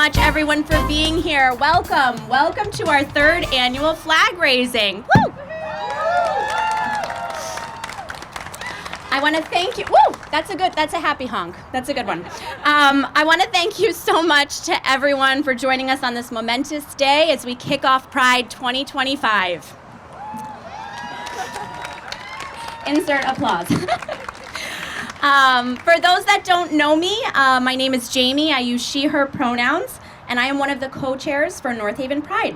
much, everyone, for being here. Welcome. Welcome to our third annual flag raising. Woo! I want to thank you. Woo! That's a happy honk. That's a good one. I want to thank you so much to everyone for joining us on this momentous day as we kick off Pride 2025. Insert applause. For those that don't know me, my name is Jamie. I use she, her pronouns, and I am one of the co-chairs for North Haven Pride.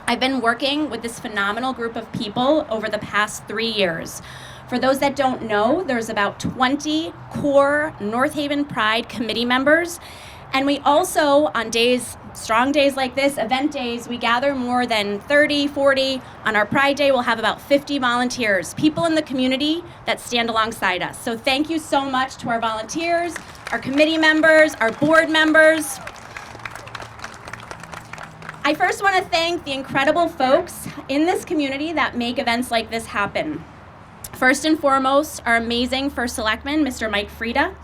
I've been working with this phenomenal group of people over the past 3 years. For those that don't know, there's about 20 core North Haven Pride committee members. And we also, on days, strong days like this, event days, we gather more than 30, 40. On our Pride Day, we'll have about 50 volunteers, people in the community that stand alongside us. So thank you so much to our volunteers, our committee members, our board members. I first want to thank the incredible folks in this community that make events like this happen. First and foremost, our amazing First Selectman, Mr. Mike Frieda.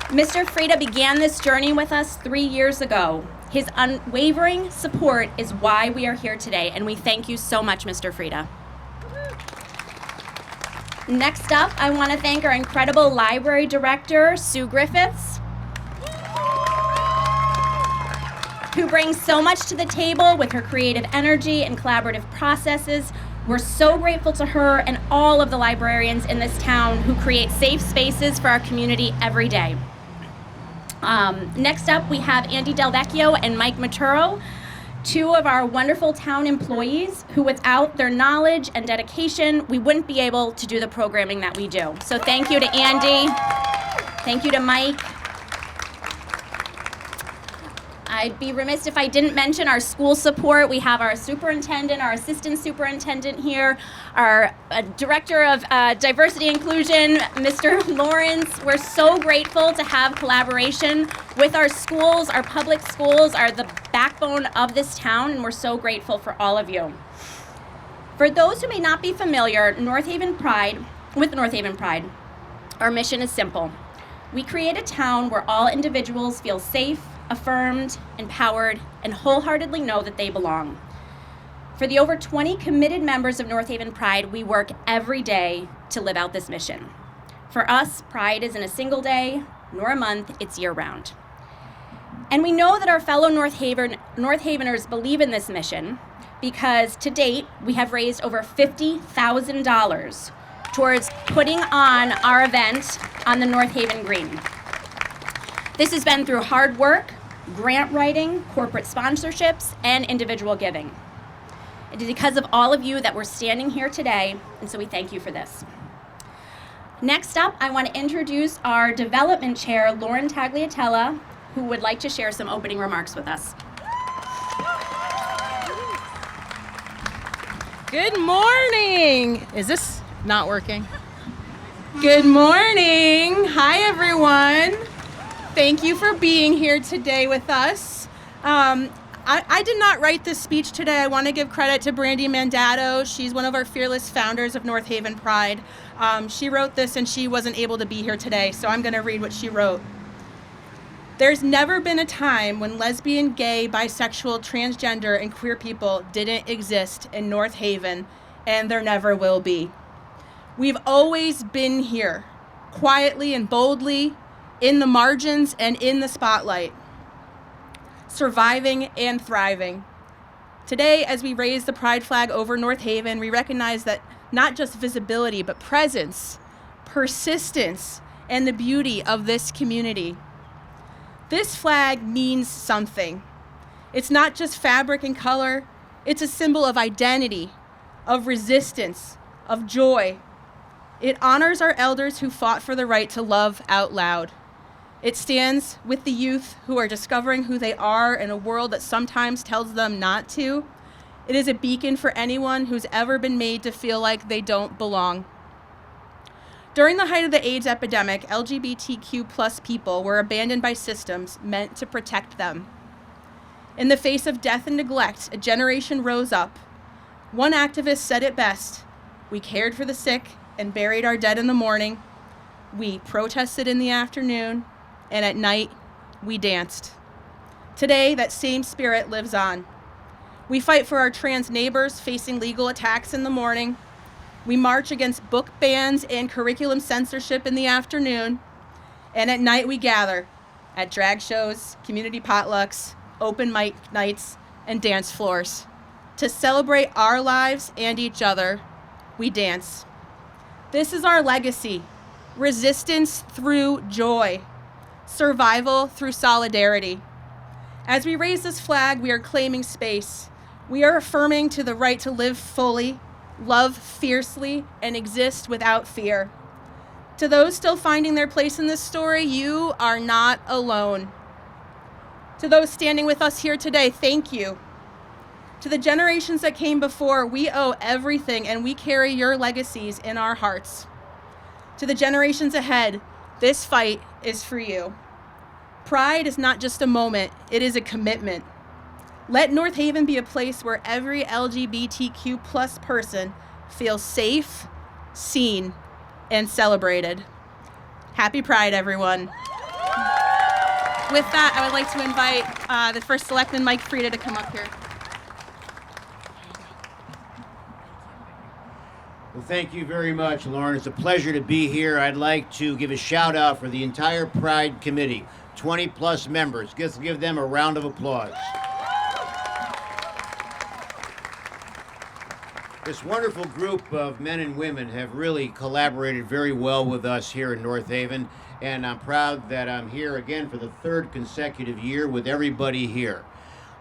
Mr. Frieda began this journey with us 3 years ago. His unwavering support is why we are here today, and we thank you so much, Mr. Frieda. Next up, I want to thank our incredible library director, Sue Griffiths, who brings so much to the table with her creative energy and collaborative processes. We're so grateful to her and all of the librarians in this town who create safe spaces for our community every day. Next up, we have Andy Del Vecchio and Mike Maturo, two of our wonderful town employees who without their knowledge and dedication, we wouldn't be able to do the programming that we do. So thank you to Andy, thank you to Mike. I'd be remiss if I didn't mention our school support. We have our superintendent, our assistant superintendent here, our director of diversity inclusion, Mr. Lawrence. We're so grateful to have collaboration with our schools. Our public schools are the backbone of this town, and we're so grateful for all of you. For those who may not be familiar with North Haven Pride, our mission is simple. We create a town where all individuals feel safe, affirmed, empowered, and wholeheartedly know that they belong. For the over 20 committed members of North Haven Pride, we work every day to live out this mission. For us, Pride isn't a single day, nor a month, it's year-round. And we know that our fellow North Haveners believe in this mission because to date, we have raised over $50,000 towards putting on our event on the North Haven Green. This has been through hard work, grant writing, corporate sponsorships, and individual giving. It is because of all of you that we're standing here today, and so we thank you for this. Next up, I want to introduce our development chair, Lauren Tagliatella, who would like to share some opening remarks with us. Good morning. Is this not working? Good morning. Hi, everyone. Thank you for being here today with us. I did not write this speech today. I want to give credit to Brandy Mandato. She's one of our fearless founders of North Haven Pride. She wrote this and she wasn't able to be here today, so I'm going to read what she wrote. There's never been a time when lesbian, gay, bisexual, transgender, and queer people didn't exist in North Haven, and there never will be. We've always been here, quietly and boldly, in the margins and in the spotlight, surviving and thriving. Today, as we raise the pride flag over North Haven, we recognize that not just visibility, but presence, persistence, and the beauty of this community. This flag means something. It's not just fabric and color, it's a symbol of identity, of resistance, of joy. It honors our elders who fought for the right to love out loud. It stands with the youth who are discovering who they are in a world that sometimes tells them not to. It is a beacon for anyone who's ever been made to feel like they don't belong. During the height of the AIDS epidemic, LGBTQ+ people were abandoned by systems meant to protect them. In the face of death and neglect, a generation rose up. One activist said it best: "We cared for the sick and buried our dead in the morning. We protested in the afternoon and at night, we danced. Today, that same spirit lives on. We fight for our trans neighbors facing legal attacks in the morning. We march against book bans and curriculum censorship in the afternoon. And at night, we gather at drag shows, community potlucks, open mic nights, and dance floors. To celebrate our lives and each other, we dance. This is our legacy: resistance through joy, survival through solidarity. As we raise this flag, we are claiming space. We are affirming to the right to live fully, love fiercely, and exist without fear. To those still finding their place in this story, you are not alone. To those standing with us here today, thank you. To the generations that came before, we owe everything, and we carry your legacies in our hearts. To the generations ahead, this fight is for you. Pride is not just a moment, it is a commitment. Let North Haven be a place where every LGBTQ plus person feels safe, seen, and celebrated. Happy Pride, everyone. With that, I would like to invite the First Selectman, Mike Frieda, to come up here. Well, thank you very much, Lauren. It's a pleasure to be here. I'd like to give a shout out for the entire Pride Committee, 20 plus members. Let's give them a round of applause. This wonderful group of men and women have really collaborated very well with us here in North Haven, and I'm proud that I'm here again for the third consecutive year with everybody here.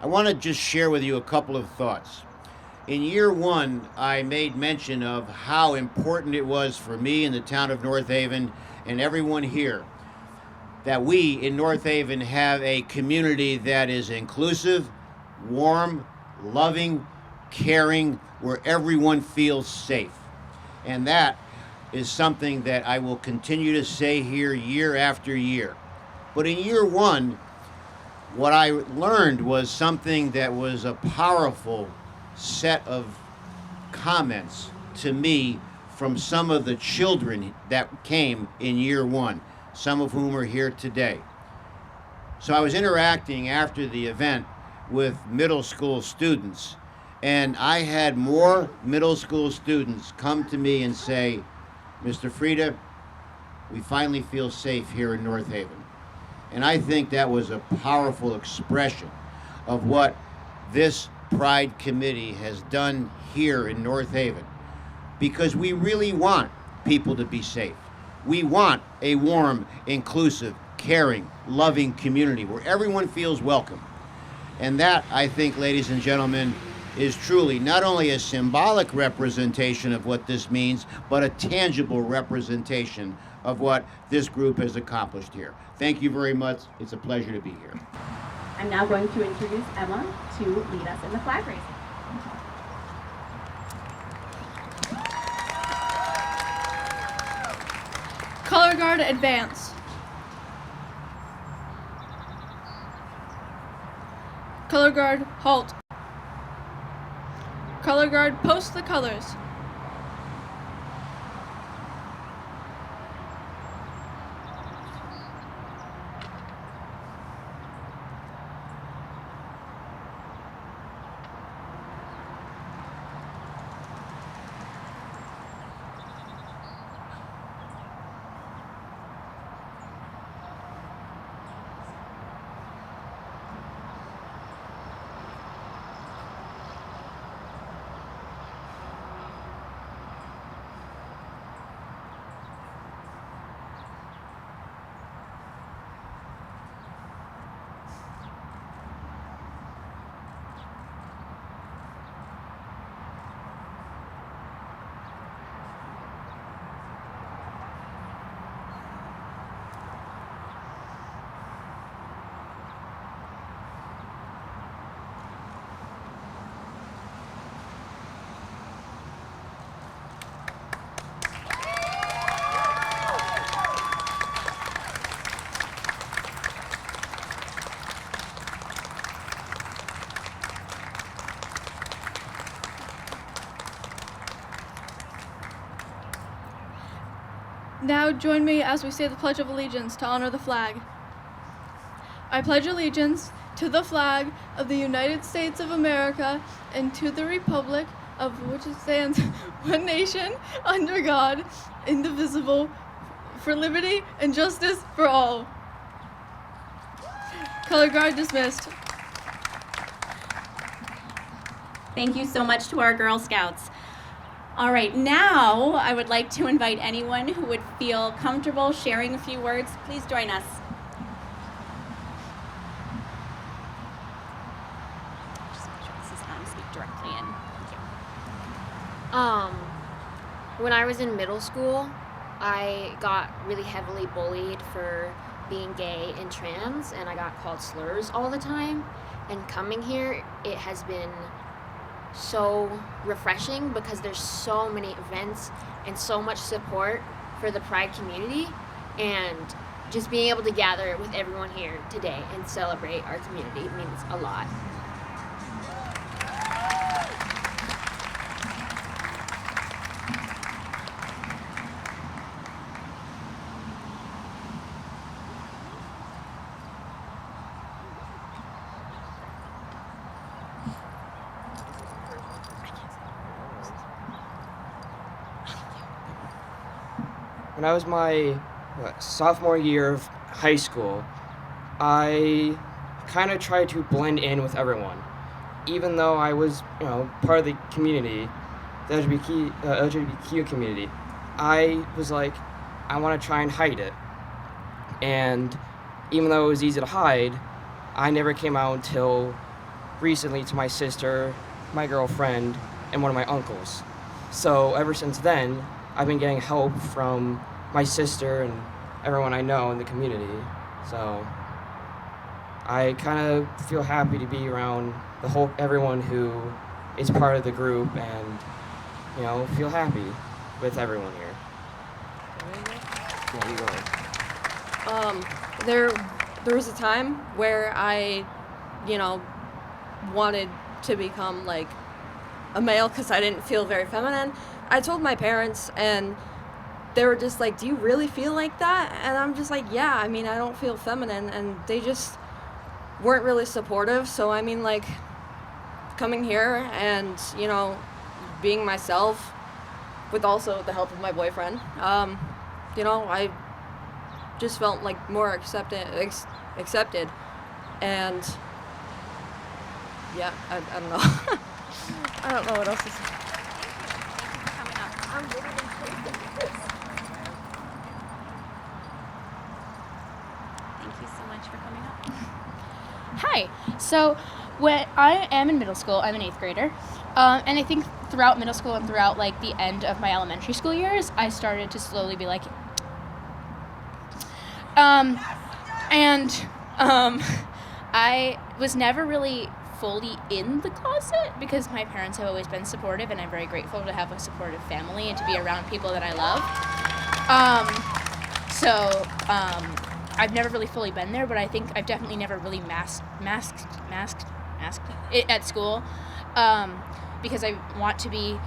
I want to just share with you a couple of thoughts. In year one, I made mention of how important it was for me in the town of North Haven and everyone here that we in North Haven have a community that is inclusive, warm, loving, caring, where everyone feels safe. And that is something that I will continue to say here year after year. But in year one, what I learned was something that was a powerful set of comments to me from some of the children that came in year one, some of whom are here today. So I was interacting after the event with middle school students, and I had more middle school students come to me and say, Mr. Frieda, we finally feel safe here in North Haven. And I think that was a powerful expression of what this Pride Committee has done here in North Haven, because we really want people to be safe. We want a warm, inclusive, caring, loving community where everyone feels welcome. And that, I think, ladies and gentlemen, is truly not only a symbolic representation of what this means, but a tangible representation of what this group has accomplished here. Thank you very much. It's a pleasure to be here. I'm now going to introduce Emma to lead us in the flag raising. Color Guard, advance. Color Guard, halt. Color Guard, post the colors. Now join me as we say the Pledge of Allegiance to honor the flag. I pledge allegiance to the flag of the United States of America and to the republic of which it stands, one nation, under God, indivisible, for liberty and justice for all. Color guard dismissed. Thank you so much to our Girl Scouts. All right, now I would like to invite anyone who would feel comfortable sharing a few words. Please join us. Just make sure this is speak directly in. Thank you. When I was in middle school, I got really heavily bullied for being gay and trans, and I got called slurs all the time. And coming here, it has been so refreshing because there's so many events and so much support for the Pride community, and just being able to gather with everyone here today and celebrate our community means a lot. When I was my sophomore year of high school, I kind of tried to blend in with everyone. Even though I was, part of the community, the LGBTQ community, I was like, I want to try and hide it. And even though it was easy to hide, I never came out until recently to my sister, my girlfriend, and one of my uncles. So ever since then, I've been getting help from my sister and everyone I know in the community. So I kind of feel happy to be around everyone who is part of the group, and feel happy with everyone here. Yeah, you go ahead. There was a time where I, wanted to become like a male because I didn't feel very feminine. I told my parents, and they were just like, do you really feel like that? And I'm just like, yeah, I don't feel feminine. And they just weren't really supportive. So coming here and being myself with also the help of my boyfriend, I just felt like more accepted, and yeah, I don't know. I don't know what else to say. Thank you so much for coming up. Hi. So when I am in middle school, I'm an 8th grader. And I think throughout middle school and throughout the end of my elementary school years, I started to slowly be like, I was never really fully in the closet because my parents have always been supportive, and I'm very grateful to have a supportive family and to be around people that I love. I've never really fully been there, but I think I've definitely never really masked it at school, because I want to be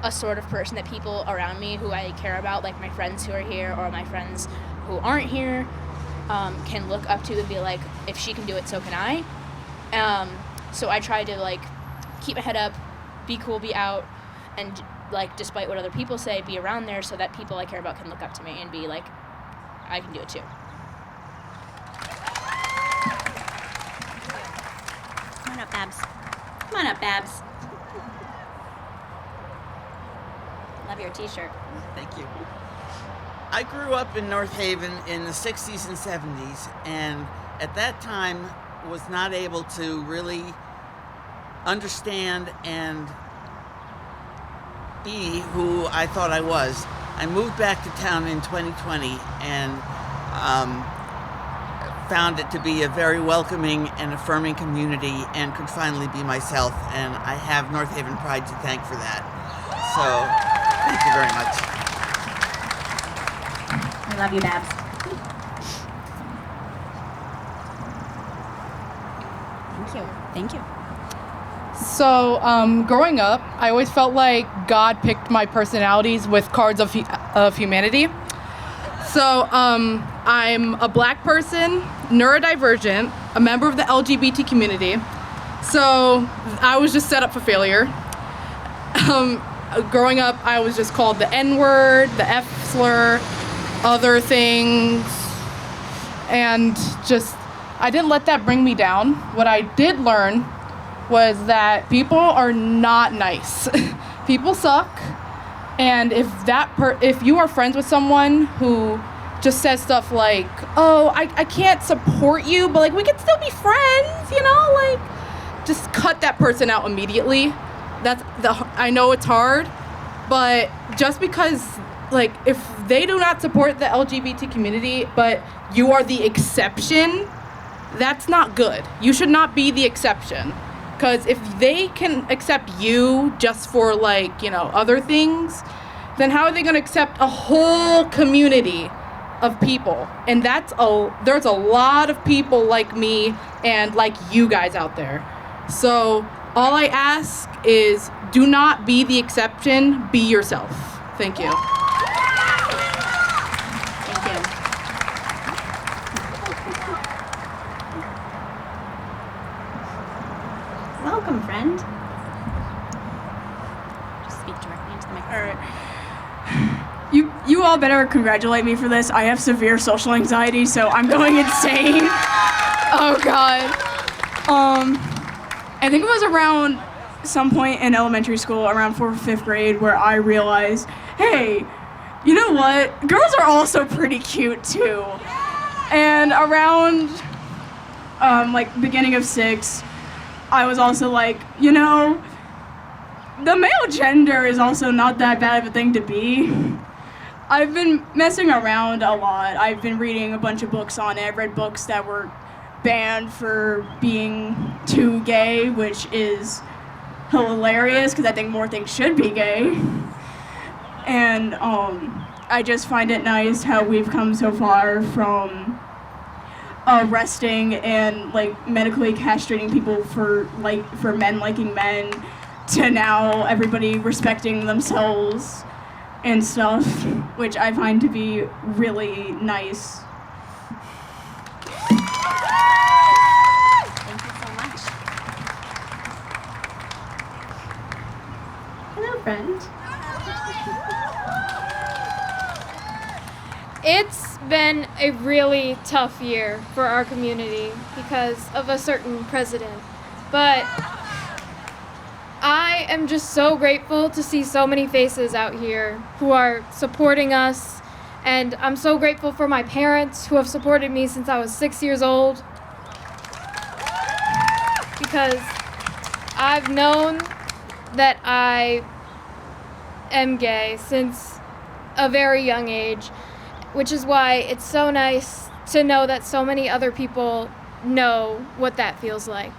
a sort of person that people around me who I care about, like my friends who are here or my friends who aren't here, can look up to and be like, if she can do it, so can I. So I try to keep my head up, be cool, be out, and despite what other people say, be around there so that people I care about can look up to me and be like, I can do it too. Come on up, Babs. Come on up, Babs. Love your t-shirt. Thank you. I grew up in North Haven in the 60s and 70s, and at that time was not able to really understand and be who I thought I was. I moved back to town in 2020 and found it to be a very welcoming and affirming community, and could finally be myself, and I have North Haven Pride to thank for that. So, thank you very much. I love you, Babs. Thank you. Thank you. So, growing up, I always felt like God picked my personalities with cards of humanity. So, I'm a black person, neurodivergent, a member of the LGBT community. So I was just set up for failure. Growing up, I was just called the N-word, the F slur, other things, and just, I didn't let that bring me down. What I did learn was that people are not nice. People suck, and if you are friends with someone who just says stuff like, oh, I can't support you, but like we can still be friends, you know, like just cut that person out immediately. I know it's hard, but just because like if they do not support the LGBT community, but you are the exception, that's not good. You should not be the exception. Because if they can accept you just for like, you know, other things, then how are they going to accept a whole community of people? And there's a lot of people like me and like you guys out there. So all I ask is do not be the exception, be yourself. Thank you. Thank you. Welcome, friend. Just speak directly into the microphone. All right. You all better congratulate me for this. I have severe social anxiety, so I'm going insane. Oh God. I think it was around some point in elementary school, around 4th or 5th grade, where I realized, hey, you know what? Girls are also pretty cute too. And around like beginning of 6th, I was also like, you know, the male gender is also not that bad of a thing to be. I've been messing around a lot. I've been reading a bunch of books on it. I've read books that were banned for being too gay, which is hilarious because I think more things should be gay. And I just find it nice how we've come so far from arresting and like medically castrating people for men liking men to now everybody respecting themselves and stuff, which I find to be really nice. Thank you so much. Hello, friend. It's been a really tough year for our community because of a certain president, but I am just so grateful to see so many faces out here who are supporting us, and I'm so grateful for my parents who have supported me since I was 6 years old, because I've known that I am gay since a very young age, which is why it's so nice to know that so many other people know what that feels like.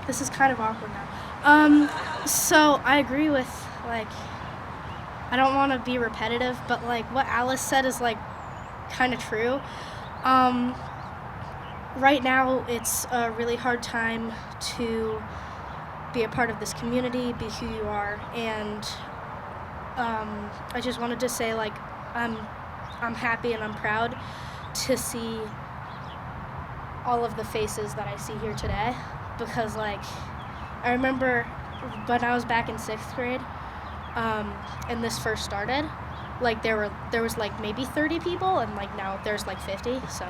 This is kind of awkward now. So I agree with, like, I don't want to be repetitive, but, like, what Alice said is, like, kind of true. Right now, it's a really hard time to be a part of this community, be who you are, and I just wanted to say, like, I'm happy and I'm proud to see all of the faces that I see here today, because like I remember when I was back in 6th grade and this first started, like there was like maybe 30 people, and like now there's like 50, so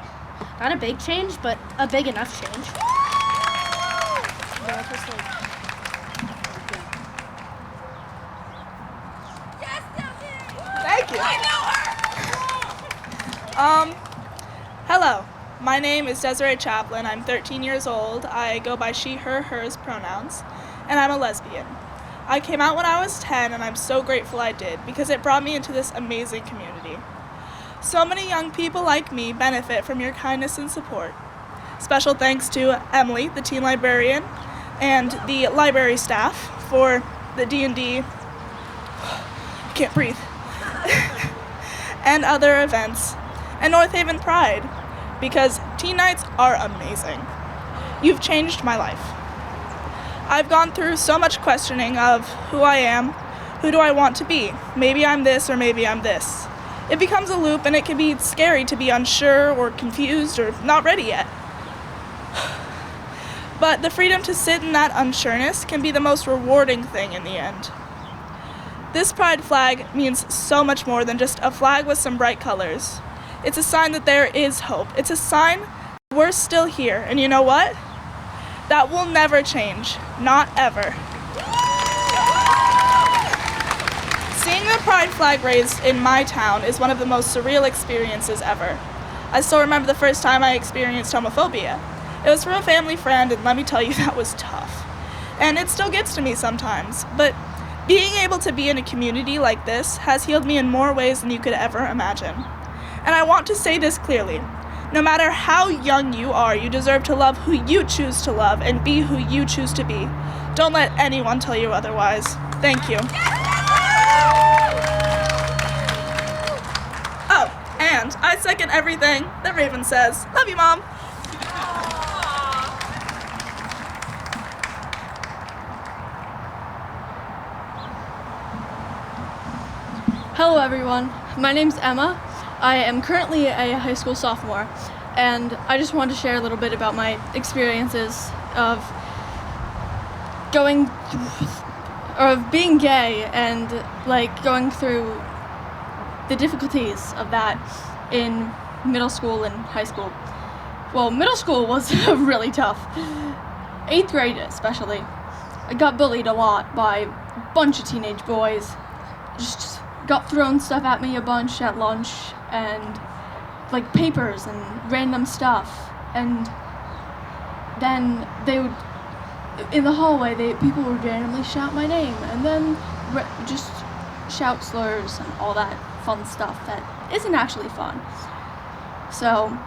not a big change, but a big enough change. Yeah, just like, Thank you. Hello. My name is Desiree Chaplin. I'm 13 years old. I go by she, her, hers pronouns, and I'm a lesbian. I came out when I was 10, and I'm so grateful I did because it brought me into this amazing community. So many young people like me benefit from your kindness and support. Special thanks to Emily, the teen librarian, and the library staff for the D&D, can't breathe, and other events, and North Haven Pride, because teen nights are amazing. You've changed my life. I've gone through so much questioning of who I am, who do I want to be? Maybe I'm this or maybe I'm this. It becomes a loop and it can be scary to be unsure or confused or not ready yet. But the freedom to sit in that unsureness can be the most rewarding thing in the end. This pride flag means so much more than just a flag with some bright colors. It's a sign that there is hope. It's a sign we're still here. And you know what? That will never change. Not ever. Seeing the pride flag raised in my town is one of the most surreal experiences ever. I still remember the first time I experienced homophobia. It was from a family friend, and let me tell you, that was tough. And it still gets to me sometimes, but being able to be in a community like this has healed me in more ways than you could ever imagine. And I want to say this clearly. No matter how young you are, you deserve to love who you choose to love and be who you choose to be. Don't let anyone tell you otherwise. Thank you. Oh, and I second everything that Raven says. Love you, Mom. Hello everyone, my name's Emma. I am currently a high school sophomore, and I just wanted to share a little bit about my experiences of being gay and going through the difficulties of that in middle school and high school. Well, middle school was really tough. 8th grade especially. I got bullied a lot by a bunch of teenage boys. Just got thrown stuff at me a bunch at lunch, and papers and random stuff. And then they would, in the hallway, people would randomly shout my name, and then just shout slurs and all that fun stuff that isn't actually fun. So,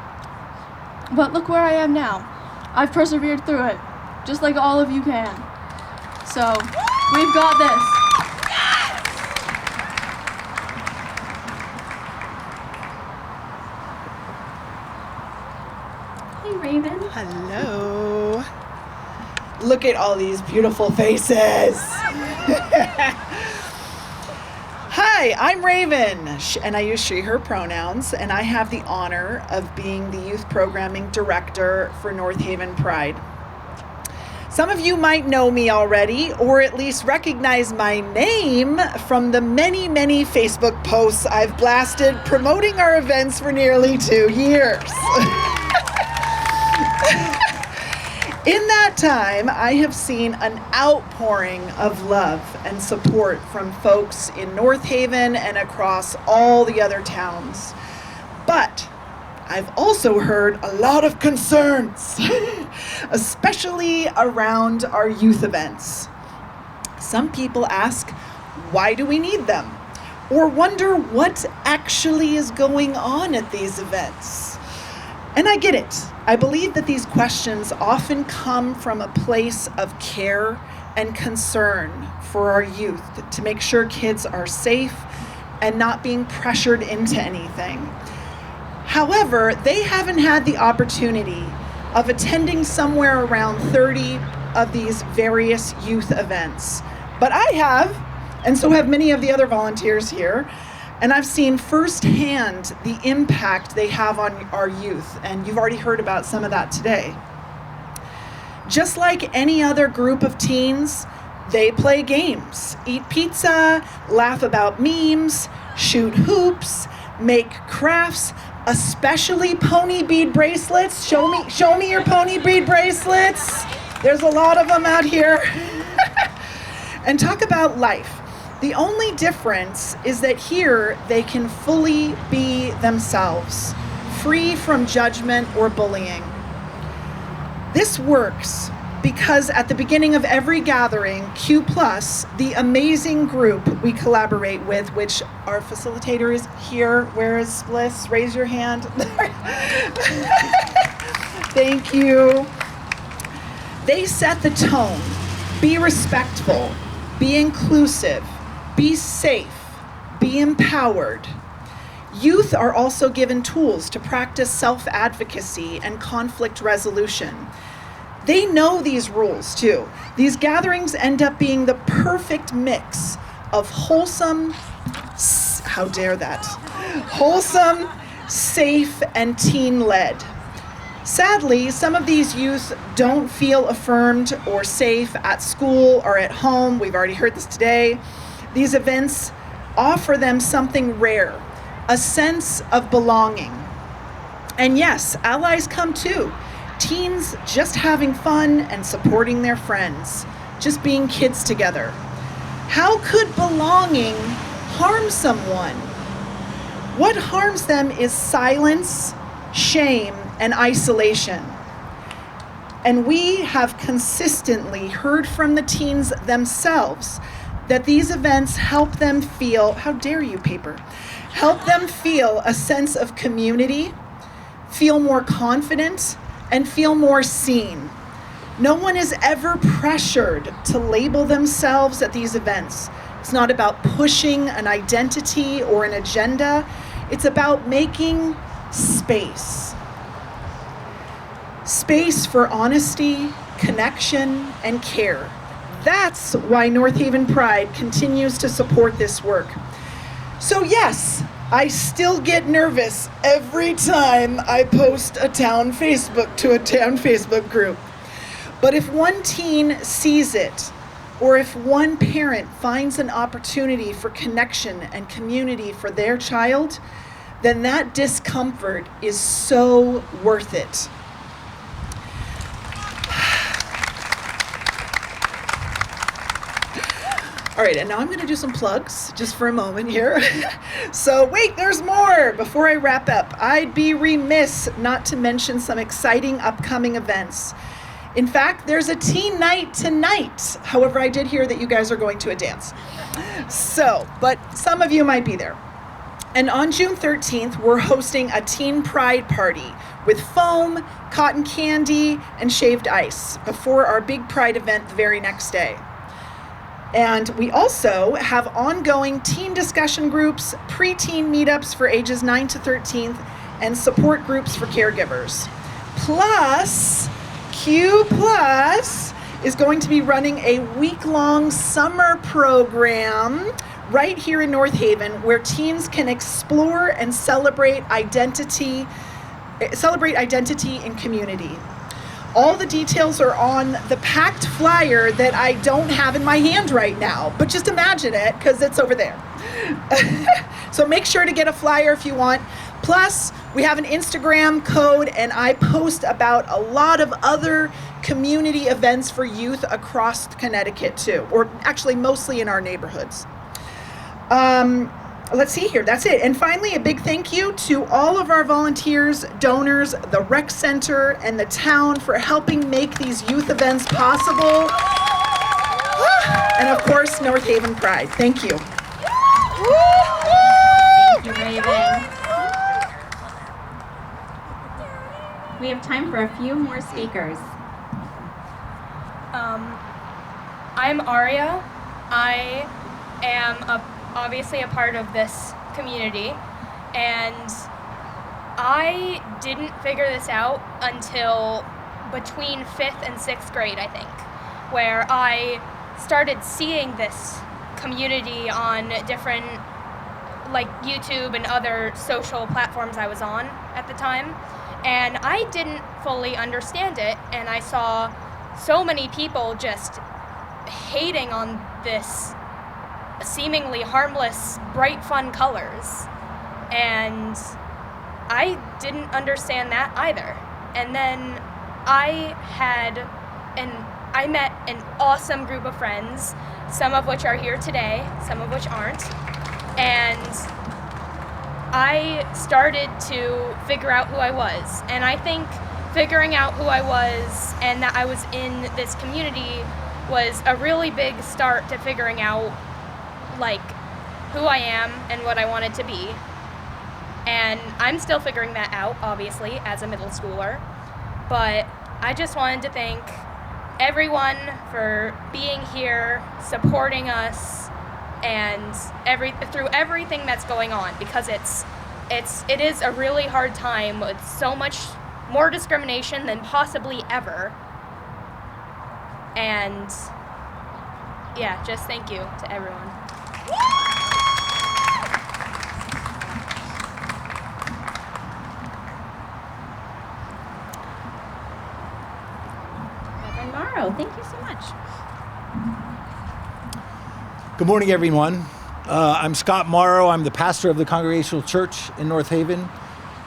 but look where I am now. I've persevered through it, just like all of you can. So, we've got this. Raven. Hello. Look at all these beautiful faces. Hi, I'm Raven, and I use she, her pronouns, and I have the honor of being the youth programming director for North Haven Pride. Some of you might know me already, or at least recognize my name from the many, many Facebook posts I've blasted promoting our events for nearly 2 years. In that time, I have seen an outpouring of love and support from folks in North Haven and across all the other towns. But I've also heard a lot of concerns, especially around our youth events. Some people ask, why do we need them? Or wonder what actually is going on at these events. And I get it. I believe that these questions often come from a place of care and concern for our youth to make sure kids are safe and not being pressured into anything. However, they haven't had the opportunity of attending somewhere around 30 of these various youth events. But I have, and so have many of the other volunteers here. And I've seen firsthand the impact they have on our youth, and you've already heard about some of that today. Just like any other group of teens, they play games, eat pizza, laugh about memes, shoot hoops, make crafts, especially pony bead bracelets. Show me your pony bead bracelets. There's a lot of them out here. And talk about life. The only difference is that here they can fully be themselves, free from judgment or bullying. This works because at the beginning of every gathering, Q+, the amazing group we collaborate with, which our facilitator is here. Where is Bliss? Raise your hand. Thank you. They set the tone. Be respectful, be inclusive, be safe, be empowered. Youth are also given tools to practice self-advocacy and conflict resolution. They know these rules too. These gatherings end up being the perfect mix of wholesome, how dare that, wholesome, safe, and teen-led. Sadly, some of these youth don't feel affirmed or safe at school or at home. We've already heard this today. These events offer them something rare, a sense of belonging. And yes, allies come too. Teens just having fun and supporting their friends, just being kids together. How could belonging harm someone? What harms them is silence, shame, and isolation. And we have consistently heard from the teens themselves that these events help them feel, how dare you, paper, help them feel a sense of community, feel more confident, and feel more seen. No one is ever pressured to label themselves at these events. It's not about pushing an identity or an agenda. It's about making space. Space for honesty, connection, and care. That's why North Haven Pride continues to support this work. So yes, I still get nervous every time I post a town Facebook group. But if one teen sees it, or if one parent finds an opportunity for connection and community for their child, then that discomfort is so worth it. All right, and now I'm going to do some plugs just for a moment here. So wait, there's more. Before I wrap up, I'd be remiss not to mention some exciting upcoming events. In fact, there's a teen night tonight. However, I did hear that you guys are going to a dance. So, but some of you might be there. And on June 13th, we're hosting a teen pride party with foam, cotton candy, and shaved ice before our big pride event the very next day. And we also have ongoing teen discussion groups, preteen meetups for ages 9 to 13, and support groups for caregivers. Plus, Q Plus is going to be running a week-long summer program right here in North Haven where teens can explore and celebrate identity and community. All the details are on the packed flyer that I don't have in my hand right now, but just imagine it because it's over there. So make sure to get a flyer if you want. Plus, we have an Instagram code, and I post about a lot of other community events for youth across Connecticut too, or actually mostly in our neighborhoods. Let's see here, that's it. And finally, a big thank you to all of our volunteers, donors, the rec center, and the town for helping make these youth events possible. And of course, North Haven Pride. Thank you. Thank you, Raven. We have time for a few more speakers. I'm Aria. I am obviously a part of this community, and I didn't figure this out until between 5th and 6th grade, I think, where I started seeing this community on different, like YouTube and other social platforms I was on at the time, and I didn't fully understand it, and I saw so many people just hating on this seemingly harmless, bright, fun colors, and I didn't understand that either. And then I met an awesome group of friends, some of which are here today, some of which aren't, and I started to figure out who I was. And I think figuring out who I was and that I was in this community was a really big start to figuring out like who I am and what I wanted to be. And I'm still figuring that out, obviously, as a middle schooler. But I just wanted to thank everyone for being here, supporting us, and through everything that's going on, because it is a really hard time with so much more discrimination than possibly ever. And yeah, just thank you to everyone. Reverend Morrow, thank you so much. Good morning, everyone. I'm Scott Morrow. I'm the pastor of the Congregational Church in North Haven.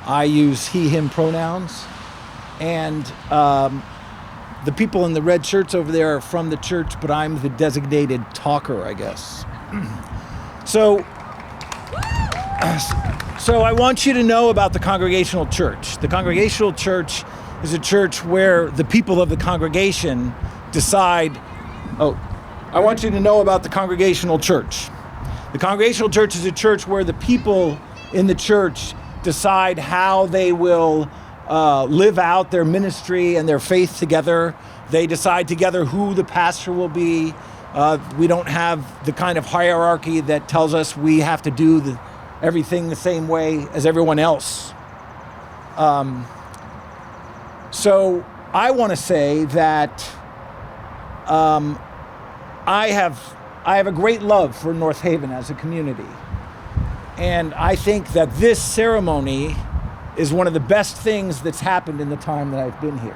I use he, him pronouns. And the people in the red shirts over there are from the church, but I'm the designated talker, I guess. So I want you to know about the Congregational Church. The Congregational Church is a church where the people of the congregation decide. I want you to know about the Congregational Church. The Congregational Church is a church where the people in the church decide how they will live out their ministry and their faith together. They decide together who the pastor will be. We don't have the kind of hierarchy that tells us we have to do everything the same way as everyone else. So I want to say that I have a great love for North Haven as a community. And I think that this ceremony is one of the best things that's happened in the time that I've been here.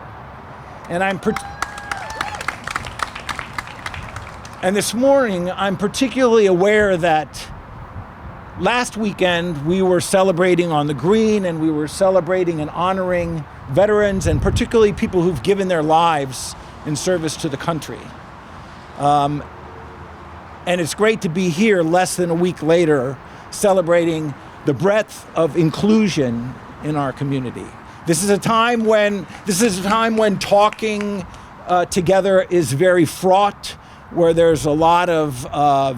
And this morning, I'm particularly aware that last weekend we were celebrating on the Green, and we were celebrating and honoring veterans, and particularly people who've given their lives in service to the country. And it's great to be here less than a week later celebrating the breadth of inclusion in our community. This is a time when talking together is very fraught, where there's a lot of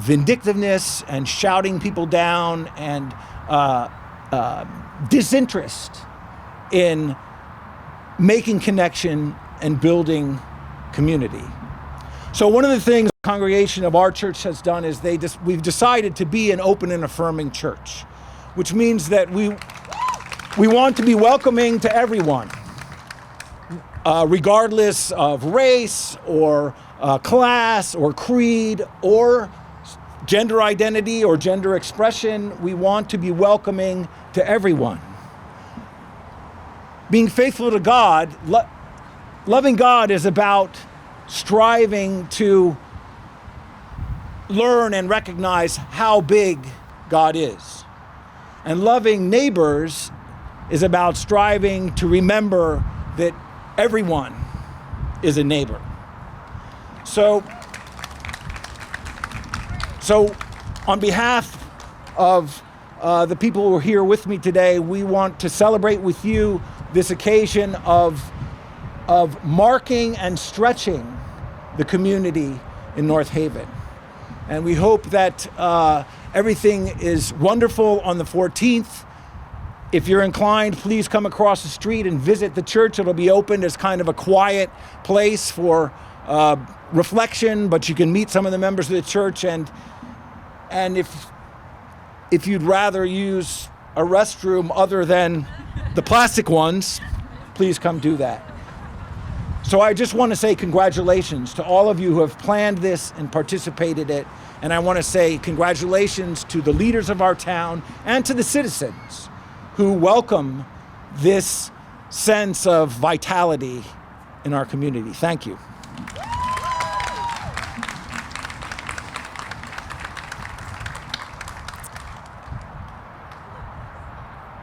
vindictiveness and shouting people down and disinterest in making connection and building community. So one of the things the congregation of our church has done is we've decided to be an open and affirming church, which means that we want to be welcoming to everyone, regardless of race or class or creed or gender identity or gender expression. We want to be welcoming to everyone. Being faithful to God, loving God is about striving to learn and recognize how big God is. And loving neighbors is about striving to remember that everyone is a neighbor. So on behalf of the people who are here with me today, we want to celebrate with you this occasion of marking and stretching the community in North Haven. And we hope that everything is wonderful on the 14th. If you're inclined, please come across the street and visit the church. It'll be opened as kind of a quiet place for reflection, but you can meet some of the members of the church. And if you'd rather use a restroom other than the plastic ones, please come do that. So I just want to say congratulations to all of you who have planned this and participated in it. And I want to say congratulations to the leaders of our town and to the citizens who welcome this sense of vitality in our community. Thank you.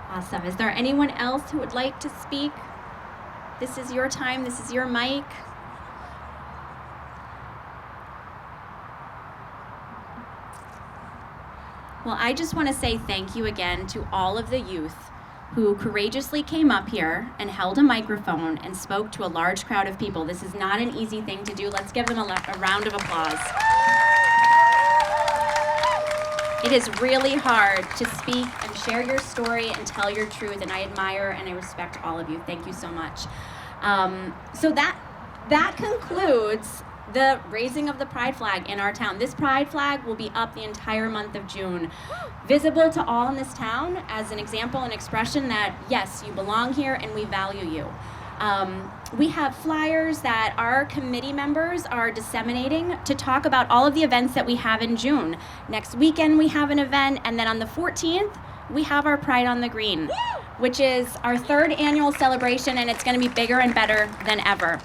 Awesome. Is there anyone else who would like to speak? This is your time. This is your mic. Well, I just want to say thank you again to all of the youth who courageously came up here and held a microphone and spoke to a large crowd of people. This is not an easy thing to do. Let's give them a round of applause. It is really hard to speak and share your story and tell your truth, and I admire and I respect all of you. Thank you so much. So that concludes the raising of the pride flag in our town. This pride flag will be up the entire month of June, visible to all in this town as an example and expression that, yes, you belong here and we value you. We have flyers that our committee members are disseminating to talk about all of the events that we have in June. Next weekend we have an event, and then on the 14th we have our Pride on the Green, which is our 3rd annual celebration, and it's going to be bigger and better than ever.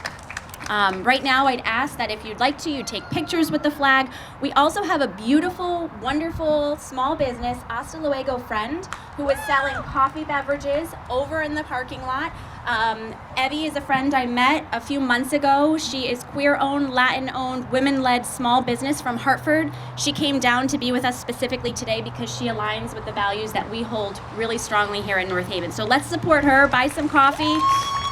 Right now, I'd ask that if you'd like to, you take pictures with the flag. We also have a beautiful, wonderful small business, Hasta Luego Friend, who is selling coffee beverages over in the parking lot. Evie is a friend I met a few months ago. She is queer-owned, Latin-owned, women-led small business from Hartford. She came down to be with us specifically today because she aligns with the values that we hold really strongly here in North Haven. So let's support her, buy some coffee.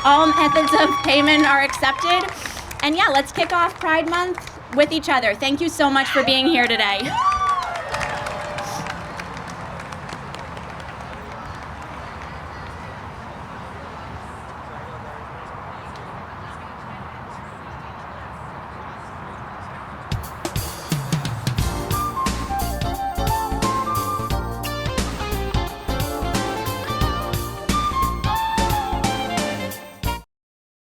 All methods of payment are accepted. And yeah, let's kick off Pride Month with each other. Thank you so much for being here today.